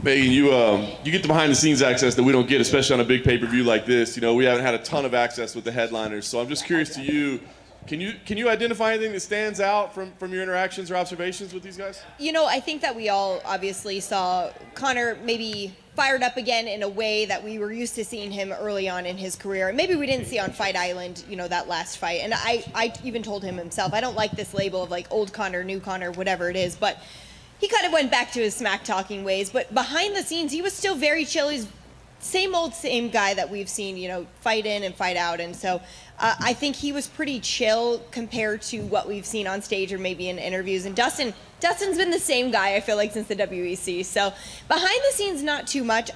Megan, you get the behind-the-scenes access that we don't get, especially on a big pay-per-view like this. You know, we haven't had a ton of access with the headliners, so I'm just curious to you. Can you identify anything that stands out from your interactions or observations with these guys? You know, I think that we all obviously saw Conor maybe fired up again in a way that we were used to seeing him early on in his career. Maybe we didn't see on Fight Island, you know, that last fight. And I even told him himself, I don't like this label of like old Conor, new Conor, whatever it is, but he kind of went back to his smack talking ways. But behind the scenes, he was still very chill. He's same guy that we've seen, you know, fight in and fight out. And so I think he was pretty chill compared to what we've seen on stage or maybe in interviews. And Dustin's been the same guy, I feel like, since the WEC. So behind the scenes, not too much.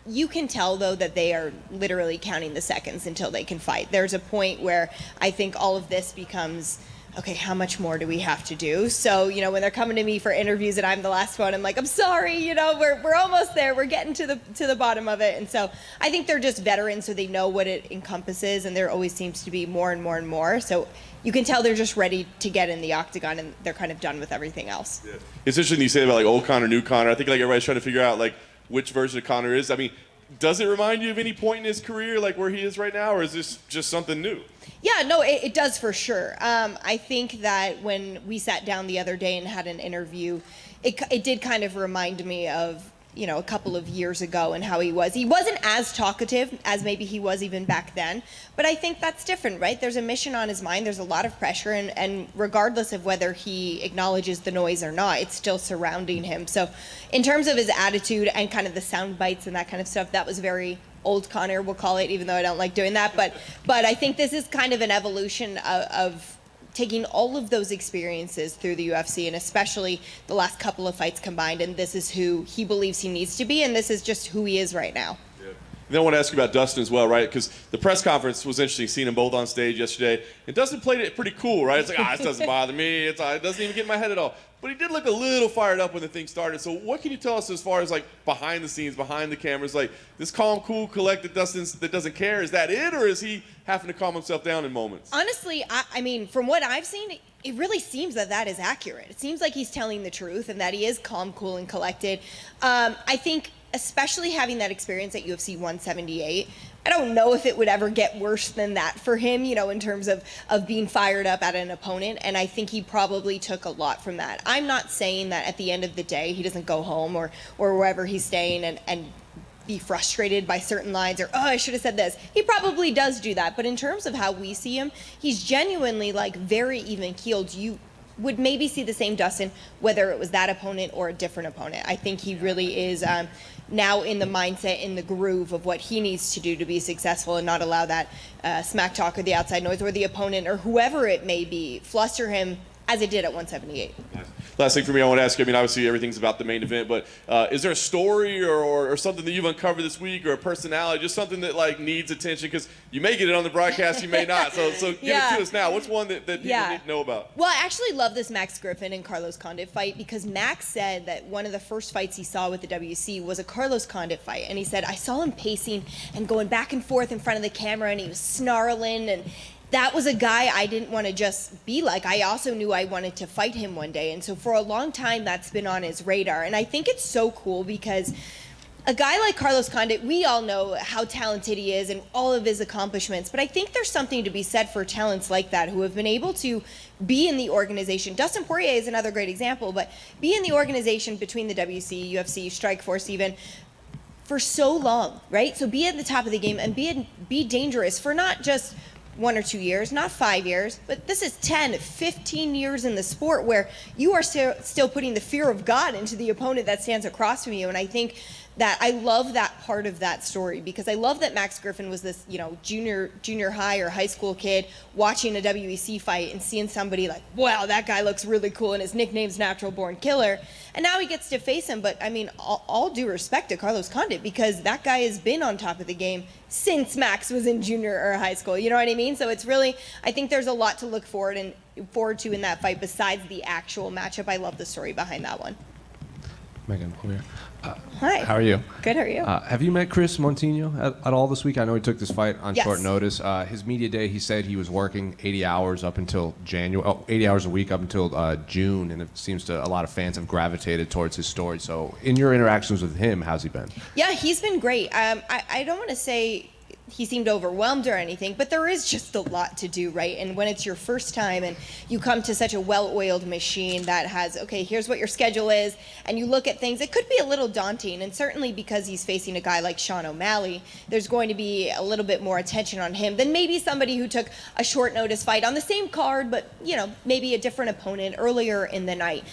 You can tell, though, that they are literally counting the seconds until they can fight. There's a point where I think all of this becomes, okay, how much more do we have to do? So, you know, when they're coming to me for interviews and I'm the last one, I'm like, I'm sorry, you know, we're almost there. We're getting to the bottom of it. And so I think they're just veterans, so they know what it encompasses, and there always seems to be more and more and more. So you can tell they're just ready to get in the octagon, and they're kind of done with everything else. Yeah. It's interesting you say about like old Conor, new Conor. I think like everybody's trying to figure out like which version of Conor is. I mean, does it remind you of any point in his career, like where he is right now, or is this just something new? Yeah, no, it does for sure. I think that when we sat down the other day and had an interview, it did kind of remind me of, you know, a couple of years ago and how he was. He wasn't as talkative as maybe he was even back then, but I think that's different, right? There's a mission on his mind. There's a lot of pressure, and regardless of whether he acknowledges the noise or not, it's still surrounding him. So in terms of his attitude and kind of the sound bites and that kind of stuff, that was very old Conor, we'll call it, even though I don't like doing that. But I think this is kind of an evolution of taking all of those experiences through the UFC, and especially the last couple of fights combined, and this is who he believes he needs to be, and this is just who he is right now. Yeah. And then I want to ask you about Dustin as well, right? Because the press conference was interesting, seeing them both on stage yesterday, and Dustin played it pretty cool, right? It's like, this doesn't bother me. It doesn't even get in my head at all. But he did look a little fired up when the thing started. So what can you tell us as far as like behind the scenes, behind the cameras, like this calm, cool, collected Dustin that doesn't care? Is that it, or is he having to calm himself down in moments? Honestly, I mean, from what I've seen, it really seems that is accurate. It seems like he's telling the truth and that he is calm, cool, and collected. I think especially having that experience at UFC 178, I don't know if it would ever get worse than that for him, you know, in terms of being fired up at an opponent. And I think he probably took a lot from that. I'm not saying that at the end of the day he doesn't go home or wherever he's staying and be frustrated by certain lines or, oh, I should have said this. He probably does do that. But in terms of how we see him, he's genuinely like very even-keeled. You would maybe see the same Dustin whether it was that opponent or a different opponent. I think he really is now in the mindset, in the groove of what he needs to do to be successful and not allow that smack talk or the outside noise or the opponent or whoever it may be fluster him as it did at 178. Last thing for me, I want to ask you, I mean, obviously everything's about the main event, but is there a story or something that you've uncovered this week, or a personality, just something that like needs attention? Because you may get it on the broadcast, you may not. So give it to us now. What's one that people need to know about? Well, I actually love this Max Griffin and Carlos Condit fight, because Max said that one of the first fights he saw with the WC was a Carlos Condit fight. And he said, I saw him pacing and going back and forth in front of the camera, and he was snarling, and that was a guy I didn't want to just be like. I also knew I wanted to fight him one day. And so for a long time, that's been on his radar. And I think it's so cool because a guy like Carlos Condit, we all know how talented he is and all of his accomplishments. But I think there's something to be said for talents like that who have been able to be in the organization. Dustin Poirier is another great example, but be in the organization between the WC, UFC, Strikeforce even, for so long, right? So be at the top of the game and be dangerous for not just 1 or 2 years, not 5 years, but this is 10, 15 years in the sport where you are still putting the fear of God into the opponent that stands across from you. And I think that I love that part of that story, because I love that Max Griffin was this, you know, junior high or high school kid watching a WEC fight and seeing somebody like, wow, that guy looks really cool and his nickname's Natural Born Killer. And now he gets to face him. But I mean, all due respect to Carlos Condit, because that guy has been on top of the game since Max was in junior or high school. You know what I mean? So it's really, I think there's a lot to look forward to in that fight besides the actual matchup. I love the story behind that one. Megan Olivi. Hi. How are you? Good, how are you? Have you met Chris Montigno at all this week? I know he took this fight on Yes. short notice. His media day, he said he was working 80 hours up until 80 hours a week up until June, and it seems to a lot of fans have gravitated towards his story. So in your interactions with him, how's he been? Yeah, he's been great. I don't want to say he seemed overwhelmed or anything, but there is just a lot to do, right? And when it's your first time and you come to such a well-oiled machine that has, okay, here's what your schedule is, and you look at things, it could be a little daunting. And certainly because he's facing a guy like Sean O'Malley, there's going to be a little bit more attention on him than maybe somebody who took a short notice fight on the same card, but maybe a different opponent earlier in the night.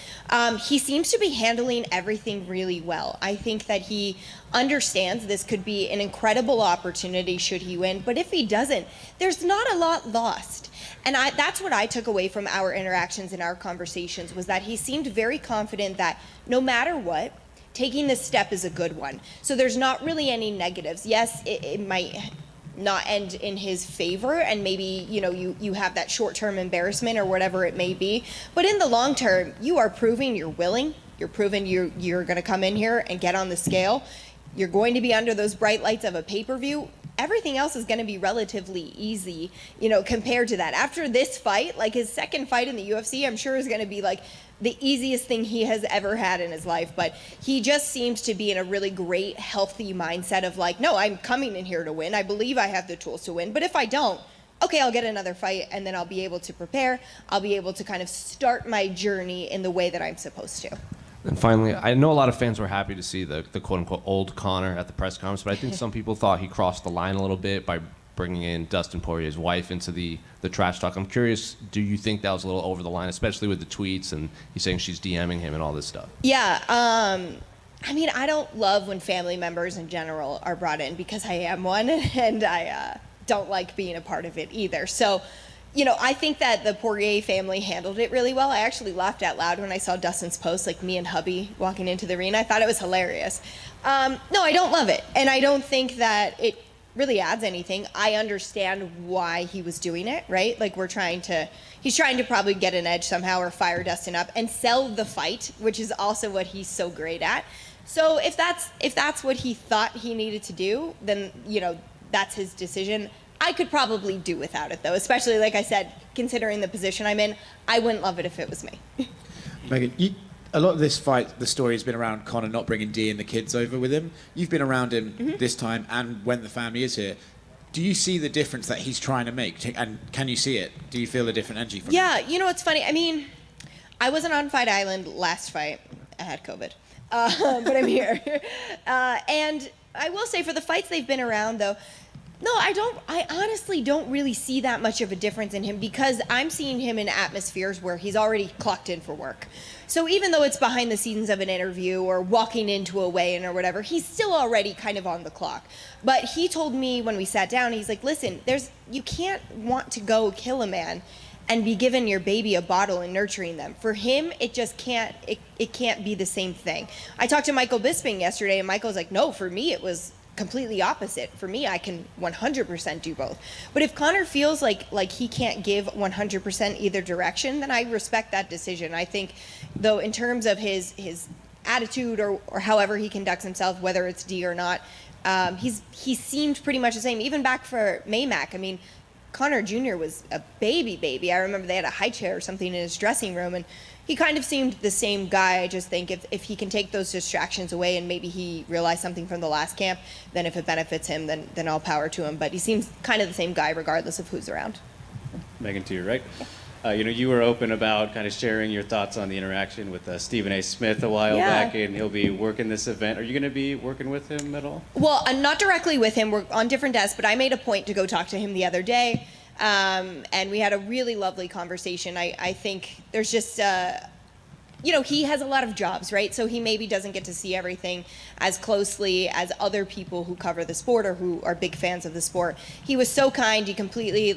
He seems to be handling everything really well. I think that he understands this could be an incredible opportunity should he win, but if he doesn't, there's not a lot lost. And that's what I took away from our interactions and our conversations, was that he seemed very confident that no matter what, taking this step is a good one. So there's not really any negatives. Yes, it might not end in his favor, and maybe you have that short-term embarrassment or whatever it may be, but in the long term, you are proving you're willing, you're proving you're going to come in here and get on the scale. You're going to be under those bright lights of a pay-per-view. Everything else is going to be relatively easy, compared to that. After this fight, like his second fight in the UFC, I'm sure is going to be like the easiest thing he has ever had in his life. But he just seems to be in a really great, healthy mindset of like, no, I'm coming in here to win. I believe I have the tools to win. But if I don't, okay, I'll get another fight, and then I'll be able to prepare. I'll be able to kind of start my journey in the way that I'm supposed to. And finally, I know a lot of fans were happy to see the quote-unquote old Conor at the press conference, but I think some people thought he crossed the line a little bit by bringing in Dustin Poirier's wife into the trash talk. I'm curious, do you think that was a little over the line, especially with the tweets and he's saying she's DMing him and all this stuff? Yeah, I don't love when family members in general are brought in, because I am one, and I don't like being a part of it either. So, I think that the Poirier family handled it really well. I actually laughed out loud when I saw Dustin's post, like me and hubby walking into the arena. I thought it was hilarious. No, I don't love it. And I don't think that it really adds anything. I understand why he was doing it, right? Like he's trying to probably get an edge somehow or fire Dustin up and sell the fight, which is also what he's so great at. So if that's what he thought he needed to do, then, that's his decision. I could probably do without it, though, especially, like I said, considering the position I'm in. I wouldn't love it if it was me. Megan, a lot of this fight, the story has been around Conor not bringing Dee and the kids over with him. You've been around him this time and when the family is here. Do you see the difference that he's trying to make? And can you see it? Do you feel a different energy from him? Yeah, it's funny. I wasn't on Fight Island last fight. I had COVID. But I'm here. And I will say, for the fights they've been around, though, no, I honestly don't really see that much of a difference in him, because I'm seeing him in atmospheres where he's already clocked in for work. So even though it's behind the scenes of an interview or walking into a weigh-in or whatever, he's still already kind of on the clock. But he told me when we sat down, he's like, listen, you can't want to go kill a man and be giving your baby a bottle and nurturing them. For him, it just can't, it can't be the same thing. I talked to Michael Bisping yesterday, and Michael's like, no, for me it was completely opposite. For me, I can 100% do both. But if Conor feels like he can't give 100% either direction, then I respect that decision. I think, though, in terms of his attitude or however he conducts himself, whether it's D or not, he seemed pretty much the same. Even back for Maymac, Conor Jr. was a baby. I remember they had a high chair or something in his dressing room, and he kind of seemed the same guy. I just think if he can take those distractions away, and maybe he realized something from the last camp, then if it benefits him, then all power to him. But he seems kind of the same guy regardless of who's around. Megan, to your right. You were open about kind of sharing your thoughts on the interaction with Stephen A. Smith a while back, and he'll be working this event. Are you going to be working with him at all? Well, not directly with him. We're on different desks, but I made a point to go talk to him the other day. And we had a really lovely conversation. I think there's just, he has a lot of jobs, right? So he maybe doesn't get to see everything as closely as other people who cover the sport or who are big fans of the sport. He was so kind. He completely,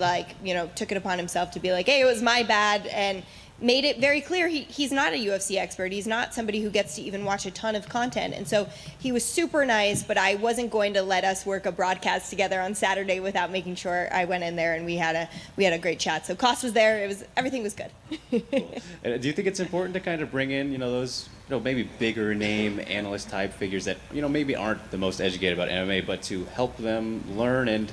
took it upon himself to be like, hey, it was my bad, and made it very clear he's not a UFC expert. He's not somebody who gets to even watch a ton of content. And so he was super nice, but I wasn't going to let us work a broadcast together on Saturday without making sure I went in there and we had a great chat. So Koss was there. Everything was good. Cool. And do you think it's important to kind of bring in, those maybe bigger name analyst type figures that, maybe aren't the most educated about MMA, but to help them learn and,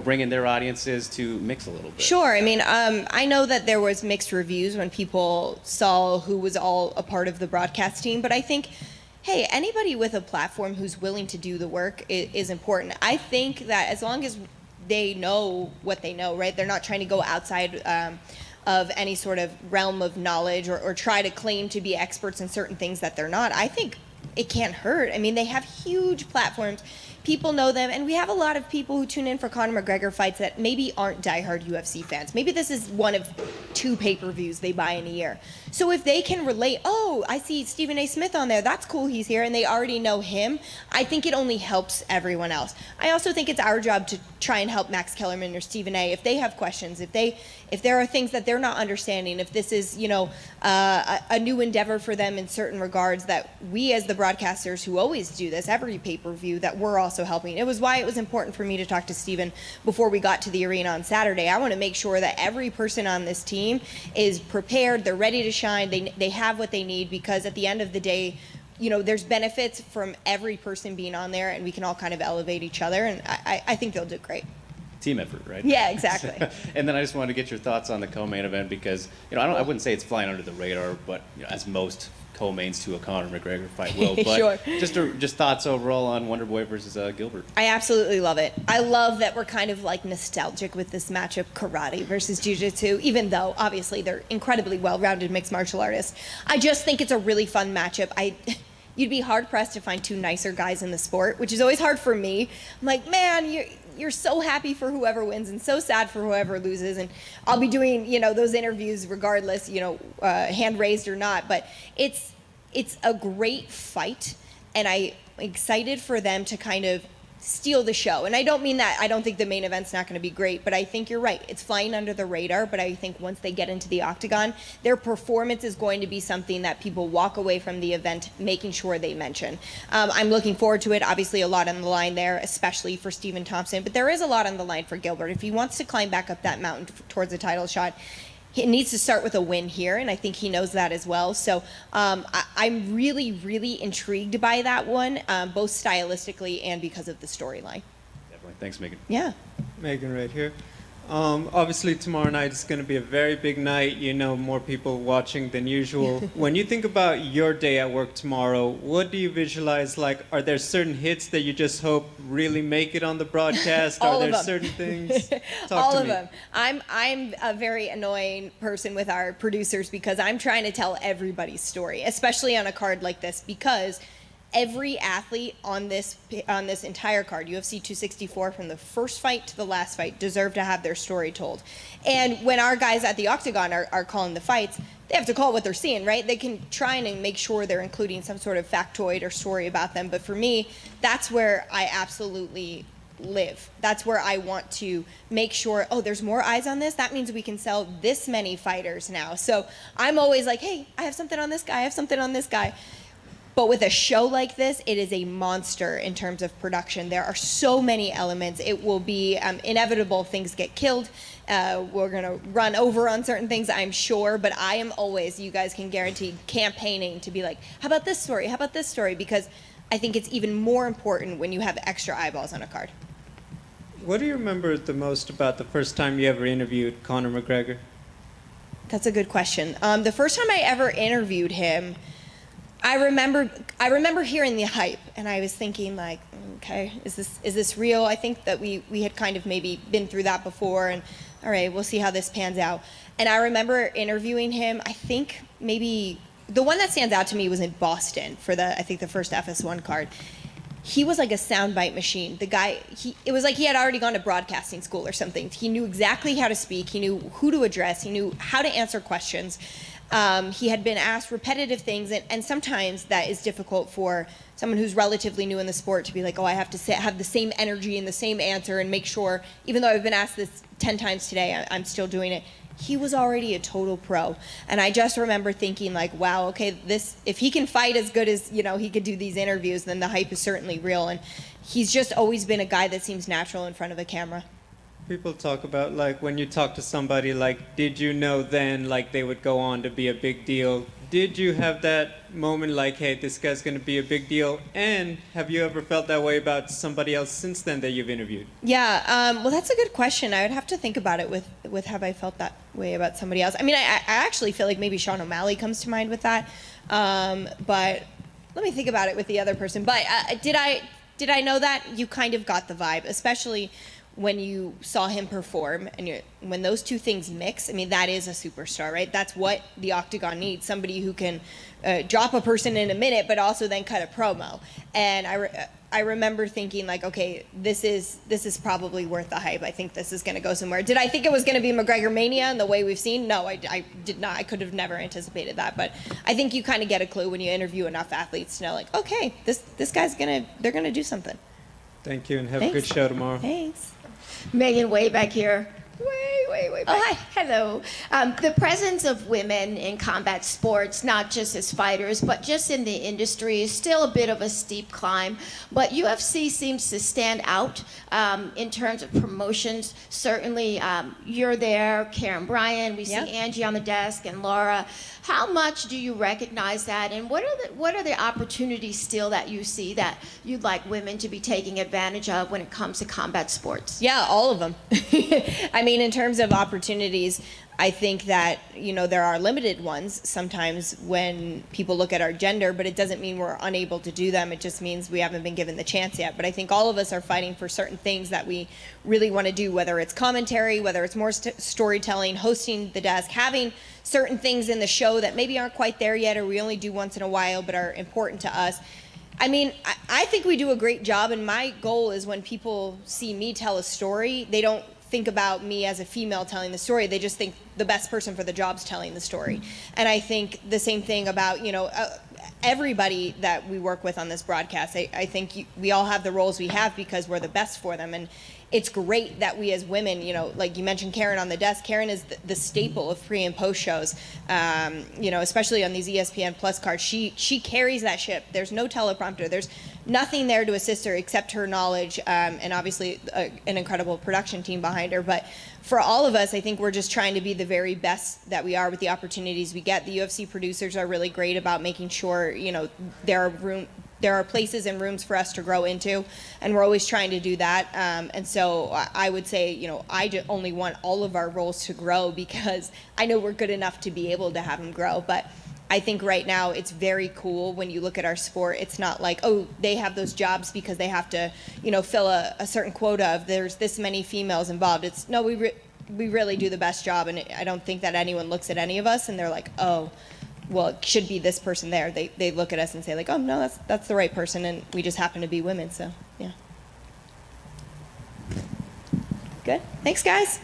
bring in their audiences to mix a little bit? Sure. I mean, I know that there was mixed reviews when people saw who was all a part of the broadcast team, but I think, hey, anybody with a platform who's willing to do the work is important. I think that as long as they know what they know, right? They're not trying to go outside of any sort of realm of knowledge or try to claim to be experts in certain things that they're not. I think it can't hurt. I mean, they have huge platforms. People know them, and we have a lot of people who tune in for Conor McGregor fights that maybe aren't diehard UFC fans. Maybe this is one of 2 pay-per-views they buy in a year. So if they can relate, oh, I see Stephen A. Smith on there, that's cool, he's here, and they already know him, I think it only helps everyone else. I also think it's our job to try and help Max Kellerman or Stephen A. if they have questions, if there are things that they're not understanding, if this is, a new endeavor for them in certain regards, that we as the broadcasters who always do this, every pay-per-view, that we're also helping. It was why it was important for me to talk to Stephen before we got to the arena on Saturday. I want to make sure that every person on this team is prepared, they're ready to shine, they have what they need, because at the end of the day, there's benefits from every person being on there, and we can all kind of elevate each other, and I think they'll do great. Team effort, right? Yeah, exactly. And then I just wanted to get your thoughts on the co-main event, because I wouldn't say it's flying under the radar, but as most co-mains to a Conor McGregor fight will. But Sure. just thoughts overall on Wonder Boy versus Gilbert. I absolutely love it. I love that we're kind of like nostalgic with this matchup, karate versus jiu-jitsu, even though obviously they're incredibly well-rounded mixed martial artists. I just think it's a really fun matchup. You'd be hard-pressed to find 2 nicer guys in the sport, which is always hard for me. I'm like, man, you're so happy for whoever wins and so sad for whoever loses, and I'll be doing those interviews regardless, hand raised or not. But it's a great fight, and I'm excited for them to kind of steal the show. And I don't mean that I don't think the main event's not going to be great, but I think you're right. It's flying under the radar, but I think once they get into the octagon, their performance is going to be something that people walk away from the event making sure they mention. I'm looking forward to it. Obviously, a lot on the line there, especially for Stephen Thompson, but there is a lot on the line for Gilbert. If he wants to climb back up that mountain towards a title shot, he needs to start with a win here, and I think he knows that as well. So I'm really, really intrigued by that one, both stylistically and because of the storyline. Definitely. Thanks, Megan. Yeah. Megan right here. Obviously, tomorrow night is going to be a very big night. More people watching than usual. When you think about your day at work tomorrow, what do you visualize? Like, are there certain hits that you just hope really make it on the broadcast? All are there of them. certain things? All of them. I'm a very annoying person with our producers because I'm trying to tell everybody's story, especially on a card like this, because every athlete on this entire card, UFC 264, from the first fight to the last fight, deserve to have their story told. And when our guys at the Octagon are calling the fights, they have to call what they're seeing, right? They can try and make sure they're including some sort of factoid or story about them. But for me, that's where I absolutely live. That's where I want to make sure, oh, there's more eyes on this. That means we can sell this many fighters now. So I'm always like, hey, I have something on this guy. I have something on this guy. But with a show like this, it is a monster in terms of production. There are so many elements. It will be inevitable. Things get killed. We're going to run over on certain things, I'm sure. But I am always, you guys can guarantee, campaigning to be like, how about this story? How about this story? Because I think it's even more important when you have extra eyeballs on a card. What do you remember the most about the first time you ever interviewed Conor McGregor? That's a good question. The first time I ever interviewed him, I remember hearing the hype, and I was thinking, like, okay, is this real? I think that we had kind of maybe been through that before, and all right, we'll see how this pans out. And I remember interviewing him. I think maybe the one that stands out to me was in Boston for the first FS1 card. He was like a soundbite machine. The guy, it was like he had already gone to broadcasting school or something. He knew exactly how to speak. He knew who to address. He knew how to answer questions. He had been asked repetitive things, and sometimes that is difficult for someone who's relatively new in the sport to be like, oh, I have to have the same energy and the same answer and make sure, even though I've been asked this 10 times today, I'm still doing it. He was already a total pro. And I just remember thinking, like, wow, okay, if he can fight as good as, he could do these interviews, then the hype is certainly real. And he's just always been a guy that seems natural in front of a camera. People talk about, like, when you talk to somebody, like, did you know then, like, they would go on to be a big deal? Did you have that moment, like, hey, this guy's going to be a big deal? And have you ever felt that way about somebody else since then that you've interviewed? Yeah, well, that's a good question. I would have to think about it with have I felt that way about somebody else. I mean, I actually feel like maybe Sean O'Malley comes to mind with that. But let me think about it with the other person. But did I know that? You kind of got the vibe, especially when you saw him perform, and when those two things mix. I mean, that is a superstar, right? That's what the Octagon needs, somebody who can drop a person in a minute, but also then cut a promo. And I remember thinking, like, okay, this is probably worth the hype. I think this is going to go somewhere. Did I think it was going to be McGregor Mania in the way we've seen? No, I did not. I could have never anticipated that. But I think you kind of get a clue when you interview enough athletes to know, like, okay, this guy's they're gonna do something. Thank you, and have Thanks. a good show tomorrow. Thanks. Megan, way back here. Way back. Oh, hi. Hello. The presence of women in combat sports, not just as fighters, but just in the industry, is still a bit of a steep climb. But UFC seems to stand out in terms of promotions. Certainly, you're there, Karen Bryan. We Yep. see Angie on the desk and Laura. How much do you recognize that, and what are the opportunities still that you see that you'd like women to be taking advantage of when it comes to combat sports? Yeah, all of them. I mean, in terms of opportunities, I think that, there are limited ones sometimes when people look at our gender, but it doesn't mean we're unable to do them. It just means we haven't been given the chance yet. But I think all of us are fighting for certain things that we really want to do, whether it's commentary, whether it's more storytelling, hosting the desk, having certain things in the show that maybe aren't quite there yet, or we only do once in a while but are important to us. I mean, I think we do a great job, and my goal is when people see me tell a story, they don't think about me as a female telling the story. They just think the best person for the job's telling the story. And I think the same thing about, everybody that we work with on this broadcast. I think we all have the roles we have because we're the best for them. And it's great that we as women, like you mentioned Karen on the desk, Karen is the staple of pre and post shows, especially on these ESPN Plus cards. She carries that ship. There's no teleprompter. There's nothing there to assist her except her knowledge, and obviously an incredible production team behind her. But for all of us, I think we're just trying to be the very best that we are with the opportunities we get. The UFC producers are really great about making sure, there are places and rooms for us to grow into, and we're always trying to do that. And so I would say, I only want all of our roles to grow because I know we're good enough to be able to have them grow. But I think right now it's very cool when you look at our sport. It's not like, oh, they have those jobs because they have to, fill a certain quota of there's this many females involved. It's no, we really do the best job, and I don't think that anyone looks at any of us and they're like, oh, well, it should be this person there. They look at us and say, like, oh, no, that's the right person, and we just happen to be women, so, yeah. Good. Thanks, guys.